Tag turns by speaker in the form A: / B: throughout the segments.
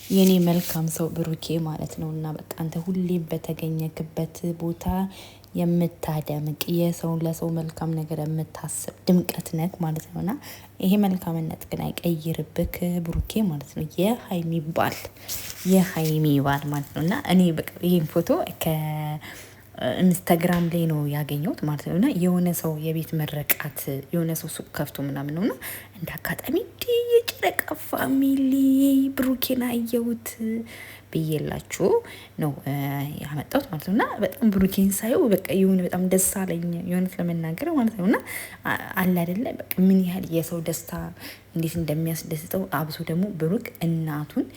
A: የኔ መልካም ሰው ብሩኬ ማለት ነው። እና በቃ አንተ ሁሌም በተገኘክበት ቦታ የምታደምቅ የሰው ለሰው መልካም ነገር የምታስብ ድምቀት ነክ ማለት ነው። እና ይሄ መልካምነት ግን አይቀይርብክ ብሩኬ ማለት ነው። የሀይሚ ባል ማለት ነው። እና እኔ በቃ ይህን ፎቶ ኢንስታግራም ላይ ነው ያገኘሁት ማለት ነው። እና የሆነ ሰው የቤት መረቃት የሆነ ሰው ሱቅ ከፍቶ ምናምን ነው እና እንደ አጋጣሚ የጨረቃ ፋሚሊ ብሩኬን አየሁት ብዬላችሁ ነው ያመጣሁት ማለት ነው። እና በጣም ብሩኬን ሳየው በቃ የሆነ በጣም ደስ አለኝ የሆነት ለመናገር ማለት ነው። እና አለ አይደለ በቃ ምን ያህል የሰው ደስታ እንዴት እንደሚያስደስተው አብሶ ደግሞ ብሩክ እናቱን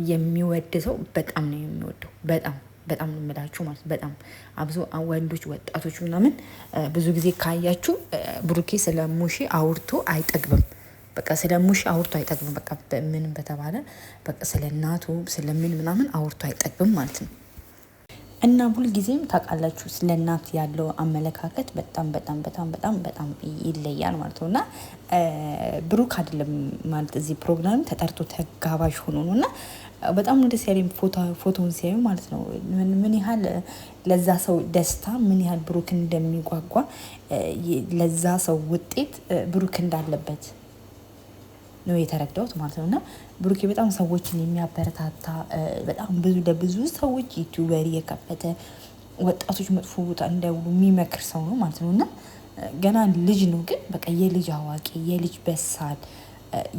A: የሚወድ ሰው በጣም ነው የሚወደው በጣም በጣም ነው የምላችሁ ማለት በጣም አብዞ ወንዶች ወጣቶች ምናምን ብዙ ጊዜ ካያችሁ ብሩኬ ስለ ሙሺ አውርቶ አይጠግብም። በቃ ስለ ሙሺ አውርቶ አይጠግብም። በቃ ምንም በተባለ በቃ ስለ እናቱ ስለምን ምናምን አውርቶ አይጠግብም ማለት ነው። እና ሁልጊዜም ታውቃላችሁ ስለ እናት ያለው አመለካከት በጣም በጣም በጣም በጣም በጣም ይለያል ማለት ነው። እና ብሩክ አይደለም ማለት እዚህ ፕሮግራም ተጠርቶ ተጋባዥ ሆኖ ነው እና በጣም ነው ደስ ያለኝ ፎቶውን ሲያዩ ማለት ነው። ምን ያህል ለዛ ሰው ደስታ ምን ያህል ብሩክ እንደሚጓጓ ለዛ ሰው ውጤት ብሩክ እንዳለበት ነው የተረዳሁት ማለት ነው። እና ብሩኬ በጣም ሰዎችን የሚያበረታታ በጣም ለብዙ ሰዎች ዩቲዩበር የከፈተ ወጣቶች መጥፎ ቦታ እንዳይውሉ የሚመክር ሰው ነው ማለት ነው። እና ገና ልጅ ነው ግን በቃ የልጅ አዋቂ የልጅ በሳል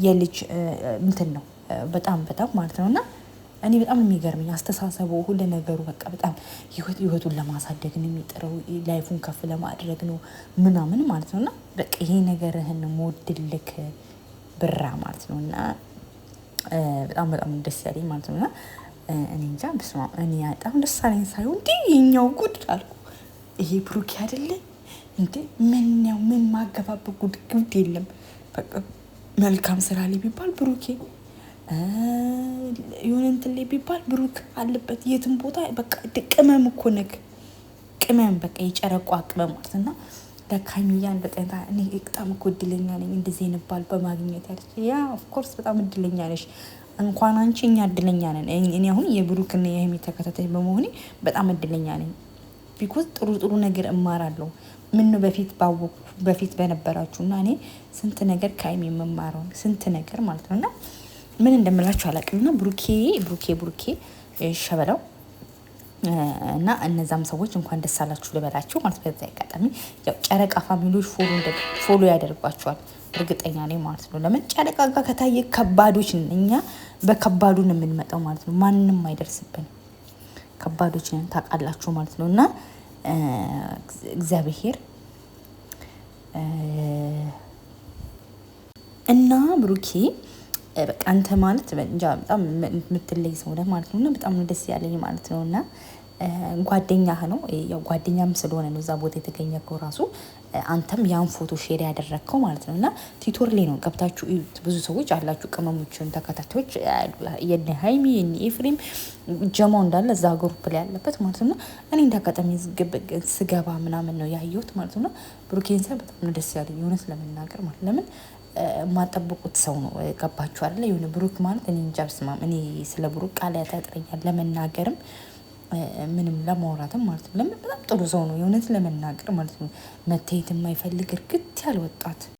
A: የልጅ እንትን ነው በጣም በጣም ማለት ነው። እና እኔ በጣም የሚገርመኝ አስተሳሰቡ ሁሉ ነገሩ በቃ በጣም ህይወቱን ለማሳደግ ነው የሚጥረው ላይፉን ከፍ ለማድረግ ነው ምናምን ማለት ነው። እና በቃ ይሄ ነገርህን ሞድልክ ብራ ማለት ነው። እና በጣም በጣም ደስ ያለኝ ማለት ነው። እና እኔ እንጃ በስመ አብ እኔ በጣም ደስ አለኝ ሳይሆን እንዴ የኛው ጉድ አልኩ። ይሄ ብሩኬ አይደለ እንዴ ምን ማገባብ ጉድ የለም። በቃ መልካም ስራ ላይ ቢባል ብሩኬ የሆነ እንትን ላይ ቢባል ብሩክ አለበት የትም ቦታ በቃ ቅመም እኮ ነክ ቅመም በቃ የጨረቋ ቅመም ማለት እና ለካሚያን በጣም እኔ በጣም እኮ እድለኛ ነኝ እንደዚህ ይነባል በማግኘት ያለች ያ ኦፍ ኮርስ በጣም እድለኛ ነሽ። እንኳን አንቺ እኛ እድለኛ ነን። እኔ አሁን የብሩክና የሀይሚ ተከታታይ በመሆኔ በጣም እድለኛ ነኝ። ቢኮዝ ጥሩ ጥሩ ነገር እማራለሁ። ምን ነው በፊት በነበራችሁና እኔ ስንት ነገር ከሀይሚ የምማረውን ስንት ነገር ማለት ነው። እና ምን እንደምላችሁ አላውቅም። እና ብሩኬ ሸበላው እና እነዛም ሰዎች እንኳን ደስ አላችሁ ልበላችሁ ማለት በዛ አጋጣሚ ያው ጨረቃ ፋሚሊዎች ፎሎ ያደርጓቸዋል እርግጠኛ ነኝ ማለት ነው። ለምን ጨረቃ ጋር ከታየ ከባዶች ነን እኛ በከባዱ ነው የምንመጣው ማለት ነው። ማንንም አይደርስብን ከባዶች ነን ታውቃላችሁ ማለት ነው። እና እግዚአብሔር እና ብሩኬ በቃ አንተ ማለት እንጃ በጣም የምትለይ ሰው ነህ ማለት ነው። እና በጣም ነው ደስ ያለኝ ማለት ነው። እና ጓደኛህ ነው ያው ጓደኛም ስለሆነ ነው እዛ ቦታ የተገኘከው ራሱ አንተም ያን ፎቶ ሼር ያደረግከው ማለት ነው። እና ቲቶር ላይ ነው ገብታችሁ እዩት። ብዙ ሰዎች አላችሁ ቅመሞችን ተከታታዮች የነ ሀይሚ የነ ኤፍሬም ጀማው እንዳለ እዛ ግሩፕ ላይ ያለበት ማለት ነው። እኔ እንዳጋጣሚ ስገባ ምናምን ነው ያየሁት ማለት ነው። ብሩኬን ሳይ በጣም ነው ደስ ያለኝ እውነት ለመናገር ማለት ለምን የማጠብቁት ሰው ነው። ገባችሁ አይደለ? የሆነ ብሩክ ማለት እኔ እንጃ በስመ አብ እኔ ስለ ብሩክ ቃላት ያጥረኛል ለመናገርም ምንም ለማውራትም ማለት ነው። ለምን በጣም ጥሩ ሰው ነው የእውነት ለመናገር ማለት ነው። መታየት የማይፈልግ እርግጥ ያለ ወጣት